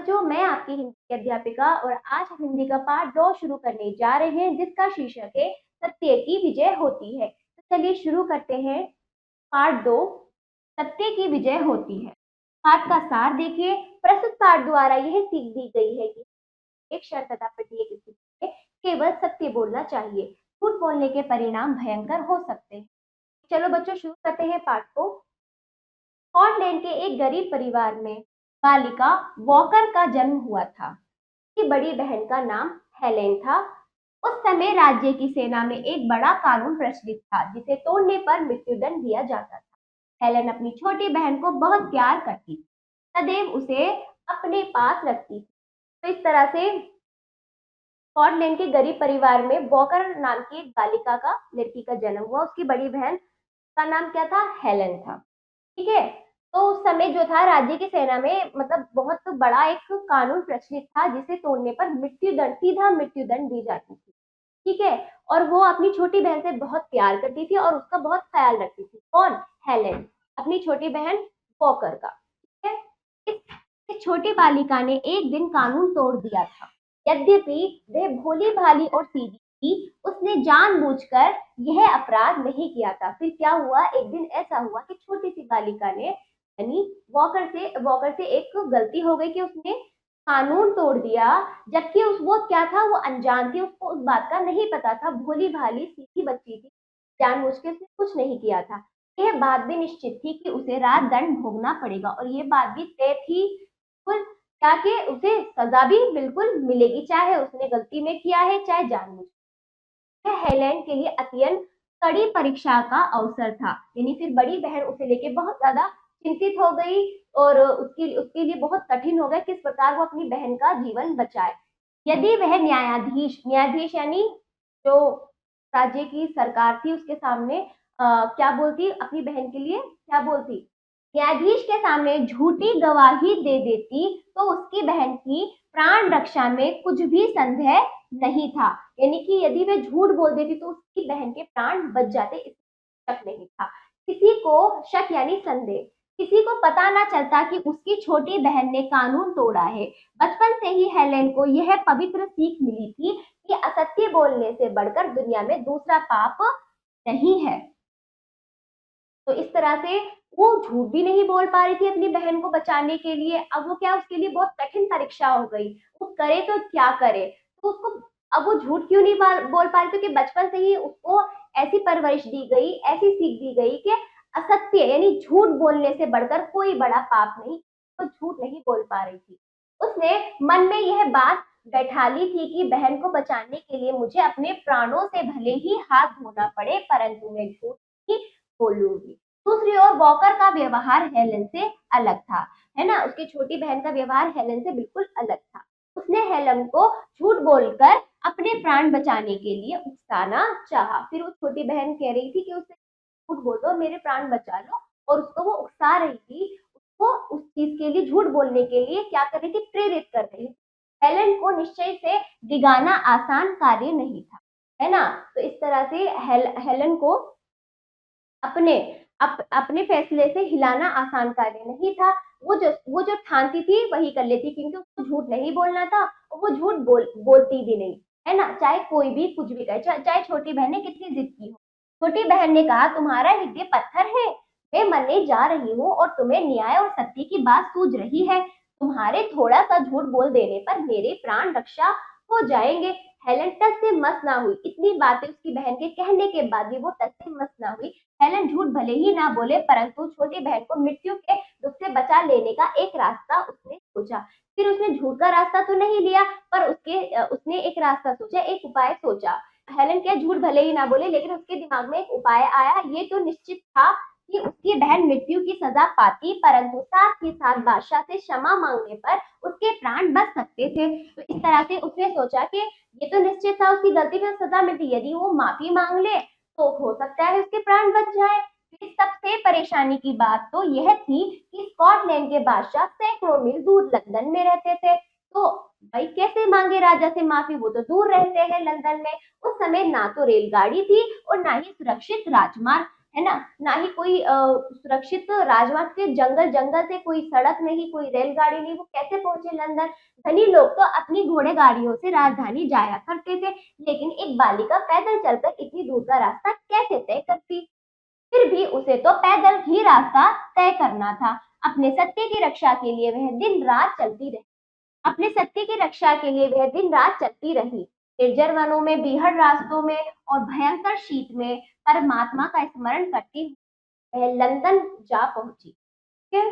बच्चों, मैं आपकी हिंदी की अध्यापिका और आज हम हिंदी का पाठ 2 शुरू करने जा रहे हैं, जिसका शीर्षक है सत्य की विजय होती है। तो चलिए शुरू करते हैं। पाठ 2, सत्य की विजय होती है। पाठ का सार देखिए। प्रस्तुत पाठ द्वारा यह सीख दी गई है कि एक शर्त तथा प्रत्येक स्थिति में केवल सत्य बोलना चाहिए। झूठ बोलने के परिणाम भयंकर हो सकते हैं। चलो बच्चों, शुरू करते हैं पाठ को। स्कॉटलैंड के एक गरीब परिवार में बालिका वॉकर का जन्म हुआ था। उसकी बड़ी बहन का नाम हेलेन था। उस समय राज्य की सेना में एक बड़ा कानून प्रचलित था, जिसे तोड़ने पर मृत्युदंड दिया जाता था। हेलेन अपनी छोटी बहन को बहुत प्यार करती थी, सदैव उसे अपने पास रखती थी। तो इस तरह से स्कॉटलैंड के गरीब परिवार में वॉकर नाम की एक बालिका का लड़की का जन्म हुआ। उसकी बड़ी बहन का नाम क्या था? हेलेन था। ठीक है। तो उस समय जो था राज्य की सेना में मतलब बहुत बड़ा एक कानून प्रचलित था, जिसे तोड़ने पर मृत्युदंड, सीधा मृत्युदंड दी जाती थी। ठीक है। और वो अपनी छोटी बहन से बहुत प्यार करती थी और उसका बहुत ख्याल रखती थी। कौन? हेलेन, अपनी छोटी बहन वॉकर का। ठीक है। इस छोटी बालिका ने एक दिन कानून तोड़ दिया था। यद्यपि वह भोली भाली और सीधी थी, उसने जानबूझकर यह अपराध नहीं किया था। फिर क्या हुआ? एक दिन ऐसा हुआ कि छोटी सी बालिका ने, यानी वॉकर से एक गलती हो गई कि उसने कानून तोड़ दिया, जबकि वो क्या था? वो अनजान थी, उसको उस बात का नहीं पता था। भोली भाली सीधी बच्ची थी, जानबूझ के उसने कुछ नहीं किया था। यह बात भी निश्चित थी कि उसे रात दंड भोगना पड़ेगा, और ये बात भी तय थी बिल्कुल, क्या कि उसे सजा भी बिल्कुल मिलेगी, चाहे उसने गलती में किया है चाहे जानबूझ। यह हेलेन के लिए अत्यंत कड़ी परीक्षा का अवसर था। यानी फिर बड़ी बहन उसे लेके बहुत ज्यादा चिंतित हो गई और उसके लिए बहुत कठिन हो गया किस प्रकार वो अपनी बहन का जीवन बचाए। यदि वह न्यायाधीश न्यायाधीश यानी जो राज्य की सरकार थी, उसके सामने क्या बोलती? अपनी बहन के लिए क्या बोलती? न्यायाधीश के सामने झूठी गवाही दे देती तो उसकी बहन की प्राण रक्षा में कुछ भी संदेह नहीं था। यानी कि यदि वह झूठ बोल देती तो उसकी बहन के प्राण बच जाते, इसमें शक नहीं था। किसी को शक यानी संदेह, किसी को पता ना चलता कि उसकी छोटी बहन ने कानून तोड़ा है। बचपन से ही हेलेन को यह पवित्र सीख मिली थी कि असत्य बोलने से बढ़कर दुनिया में दूसरा पाप नहीं है। तो इस तरह से वो झूठ भी नहीं बोल पा रही थी अपनी बहन को बचाने के लिए। अब वो क्या, उसके लिए बहुत कठिन परीक्षा हो गई। वो करे तो क्या करे? तो उसको अब वो झूठ क्यों नहीं बोल पा रही? क्योंकि बचपन से ही उसको ऐसी परवरिश दी गई, ऐसी सीख दी गई कि असत्य यानी झूठ बोलने से बढ़कर कोई बड़ा पाप नहीं। तो झूठ नहीं बोल पा रही थी। उसने मन में यह बात बैठा ली थी कि बहन को बचाने के लिए मुझे अपने प्राणों से भले ही हाथ धोना पड़े, परंतु मैं झूठ नहीं बोलूंगी। दूसरी ओर वॉकर का व्यवहार हेलेन से अलग था, है ना? उसकी छोटी बहन का व्यवहार हेलेन से बिल्कुल अलग था। उसने हेलेन को झूठ बोलकर अपने प्राण बचाने के लिए उकसाना चाहा। फिर वो छोटी बहन कह रही थी कि उसे झूठ बोल दो, मेरे प्राण बचा लो, और उसको वो उकसा रही थी, उसको उस चीज के लिए, झूठ बोलने के लिए क्या कर रही थी? प्रेरित कर रही थी। हेलेन को निश्चय से डिगाना आसान कार्य नहीं था, है ना? तो इस तरह से हेलेन को अपने अपने फैसले से हिलाना आसान कार्य नहीं था। वो जो ठानती थी वही कर लेती, क्योंकि उसको झूठ नहीं बोलना था और वो झूठ बोलती भी नहीं, है ना? चाहे कोई भी कुछ भी कहे, चाहे छोटी बहन ने कितनी जिद की हो। छोटी बहन ने कहा, तुम्हारा हृदय पत्थर है, मैं मरने जा रही हूँ और तुम्हें न्याय और सत्य की बात सूझ रही है। तुम्हारे थोड़ा सा झूठ बोल देने पर मेरे प्राण रक्षा हो जाएंगे। हेलेन टस से मस ना हुई। इतनी बातें उसकी बहन के कहने के बाद भी वो टस से मस ना हुई। हेलेन झूठ भले ही ना बोले, परंतु छोटी बहन को मृत्यु के दुख से बचा लेने का एक रास्ता उसने सोचा। फिर उसने झूठ का रास्ता तो नहीं लिया, पर उसने एक रास्ता सोचा, एक उपाय सोचा। हेलेन क्या, झूठ भले ही ना बोले, लेकिन उसके दिमाग में एक उपाय आया। ये तो निश्चित था कि उसकी बहन मृत्यु की सजा पाती, परंतु साथ ही साथ बादशाह से क्षमा मांगने पर उसके प्राण बच सकते थे। तो इस तरह से उसने सोचा कि ये तो निश्चित था, उसकी गलती पर सजा मिलती, यदि वो माफी मांग ले तो हो सकता है उसके प्राण बच जाए। इस सबसे परेशानी की बात तो यह थी कि स्कॉटलैंड के बादशाह सैकड़ों मील दूर लंदन में रहते थे। तो भाई कैसे मांगे राजा से माफी? वो तो दूर रहते हैं लंदन में। उस समय ना तो रेलगाड़ी थी और ना ही सुरक्षित राजमार्ग, है ना, ना ही कोई सुरक्षित राजमार्ग के जंगल जंगल से, कोई सड़क नहीं, कोई रेलगाड़ी नहीं, वो कैसे पहुंचे लंदन। धनी लोग तो अपनी घोड़े गाड़ियों से राजधानी जाया करते थे, लेकिन एक बालिका पैदल चलकर इतनी दूर का रास्ता कैसे तय करती। फिर भी उसे तो पैदल ही रास्ता तय करना था। अपने सत्य की रक्षा के लिए वह दिन रात चलती रही। अपने सत्य की रक्षा के लिए वह दिन रात चलती रही। निर्जर वनों में, बीहड़ रास्तों में और भयंकर शीत में परमात्मा का स्मरण करती हुई वह लंदन जा पहुंची। ठीक है?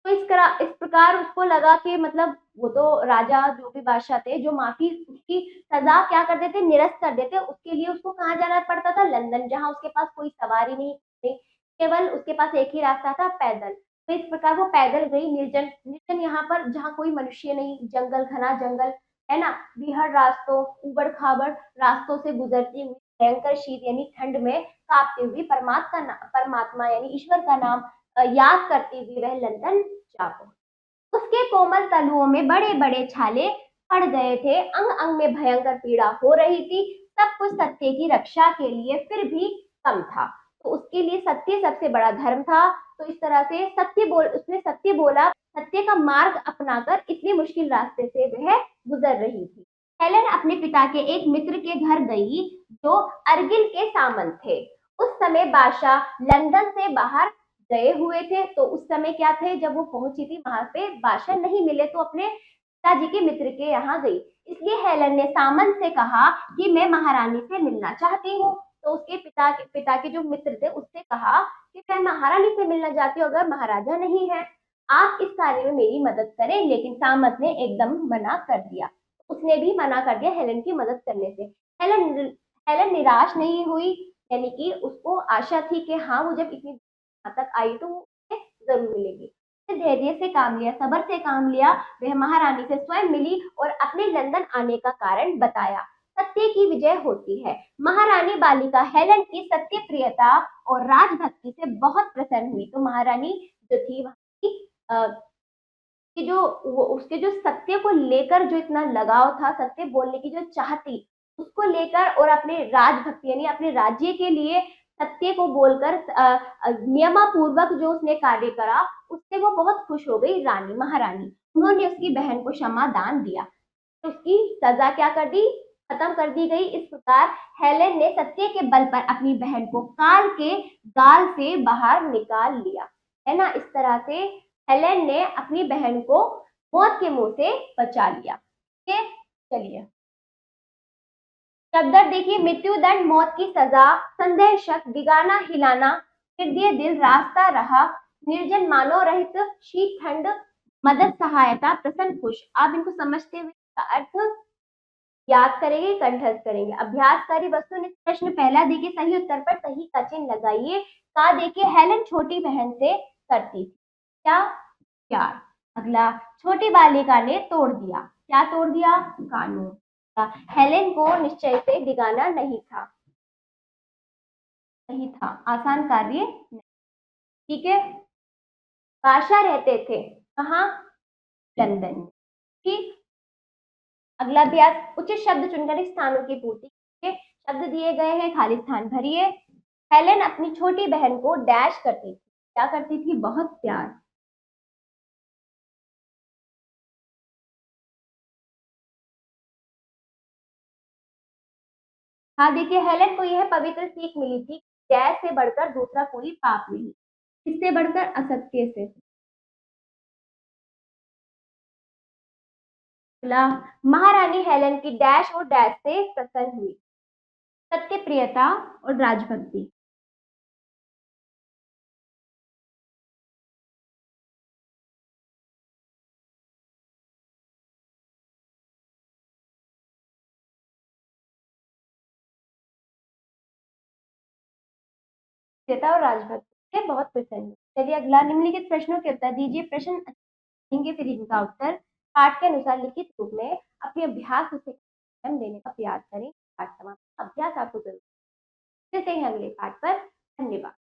तो इस प्रकार उसको लगा कि मतलब वो तो राजा, जो भी बादशाह थे, जो माफी उसकी सजा क्या कर देते, निरस्त कर देते। उसके लिए उसको कहाँ जाना पड़ता था, लंदन, जहाँ उसके पास कोई सवारी नहीं, केवल उसके पास एक ही रास्ता था, पैदल। तो इस प्रकार वो पैदल गई, निर्जन निर्जन, यहाँ पर जहाँ कोई मनुष्य नहीं, जंगल, घना जंगल, है ना, बीहड़ रास्तों, उबड़ खाबड़ रास्तों से गुजरती हुई, भयंकर शीत यानी ठंड में कांपती हुई परमात्मा यानी ईश्वर का नाम याद करती हुई वह लंदन जा पहुंची। उसके कोमल तलुओं में बड़े बड़े छाले पड़ गए थे, अंग अंग में भयंकर पीड़ा हो रही थी। सब कुछ सत्य की रक्षा के लिए फिर भी कम था। तो उसके लिए सत्य सबसे बड़ा धर्म था। तो इस तरह से उसने सत्य बोला, सत्य का मार्ग अपनाकर इतने मुश्किल रास्ते से वह गुजर रही थी। हेलेन अपने पिता के एक मित्र के घर गई, जो अर्गिल के सामंत थे। उस समय बादशाह लंदन से बाहर गए हुए थे। तो उस समय क्या थे, जब वो पहुंची थी वहां पे बादशाह नहीं मिले, तो अपने पिताजी के मित्र के यहाँ गई। इसलिए हेलन ने सामंत से कहा कि मैं महारानी से मिलना चाहती हूँ। तो उसके पिता के जो मित्र थे उससे कहा कि मैं महारानी से मिलना चाहती हूँ, अगर महाराजा नहीं है, आप इस कार्य में मेरी मदद करें। लेकिन सामंत ने एकदम मना कर दिया। उसने भी मना कर दिया हेलन की मदद करने से। हेलन हेलन निराश नहीं हुई, यानी कि उसको आशा थी कि हाँ, वो जब इतनी तक आई तो उसे जरूर मिलेगी। धैर्य से काम लिया, सब्र से काम लिया। वह महारानी से स्वयं मिली और अपने लंदन आने का कारण बताया। सत्य की विजय होती है। महारानी बालिका हेलन की सत्य प्रियता और राजभक्ति से बहुत प्रसन्न हुई। तो महारानी जो थी वहां की, कि जो उसके जो सत्य को लेकर जो इतना लगाव था, सत्य बोलने की जो चाह थी, उसको लेकर, और अपने राजभक्ति यानी अपने राज्य के लिए सत्य को बोलकर नियमापूर्वक जो उसने कार्य करा, उससे वो बहुत खुश हो गई रानी, महारानी। उन्होंने उसकी बहन को क्षमा दान दिया। तो उसकी सजा क्या कर दी, खत्म कर दी गई। इस प्रकार हेलेन ने सत्य के बल पर अपनी बहन को काल के गाल से बाहर निकाल लिया, है ना। इस तरह से हेलेन ने अपनी बहन को मौत के मुंह से बचा लिया। ठीक है, चलिए शब्द देखिए, मृत्यु दंड, मौत की सजा, संदेह शक, दिगाना हिलाना, हृदय दिल, रास्ता रहा, निर्जन मानव रहित, शीत ठंड, मदद सहायता, प्रसन्न खुश। आप इनको समझते हुए इसका अर्थ याद करेंगे, कंठस्थ करेंगे। अभ्यासकारी वस्तुनिष्ठ प्रश्न पहला देखिए, सही उत्तर पर सही का चिन्ह लगाइए। का देखिए, हेलन छोटी बहन से करती थी क्या, प्यार। अगला, छोटी बालिका ने तोड़ दिया, क्या तोड़ दिया, कानून। हेलेन को निश्चय से डिगाना नहीं था आसान कार्य नहीं। ठीक है, बादशाह रहते थे कहाँ, लंदन में। ठीक, अगला अभ्यास, उचित शब्द चुनकर स्थानों की पूर्ति कीजिए। शब्द दिए गए हैं, खाली स्थान भरिए। हेलेन अपनी छोटी बहन को डैश करती थी, क्या करती थी, बहुत प्यार। हाँ देखिए, हेलेन को यह पवित्र सीख मिली थी, जय से बढ़कर दूसरा कोई पाप नहीं, इससे बढ़कर असत्य से। अगला, महारानी हेलेन की डैश और डैश से प्रसन्न हुई, सत्य प्रियता और राजभक्ति। प्रियता और राजभक्ति से बहुत प्रसन्न हुई। चलिए अगला, निम्नलिखित प्रश्नों के उत्तर दीजिए। प्रश्न देंगे, फिर इनका उत्तर पाठ के अनुसार लिखित रूप में अपने अभ्यास से स्वयं देने का प्रयास करें। पाठ समाप्त। अभ्यास आपको जरूर। मिलते हैं अगले पाठ पर। धन्यवाद।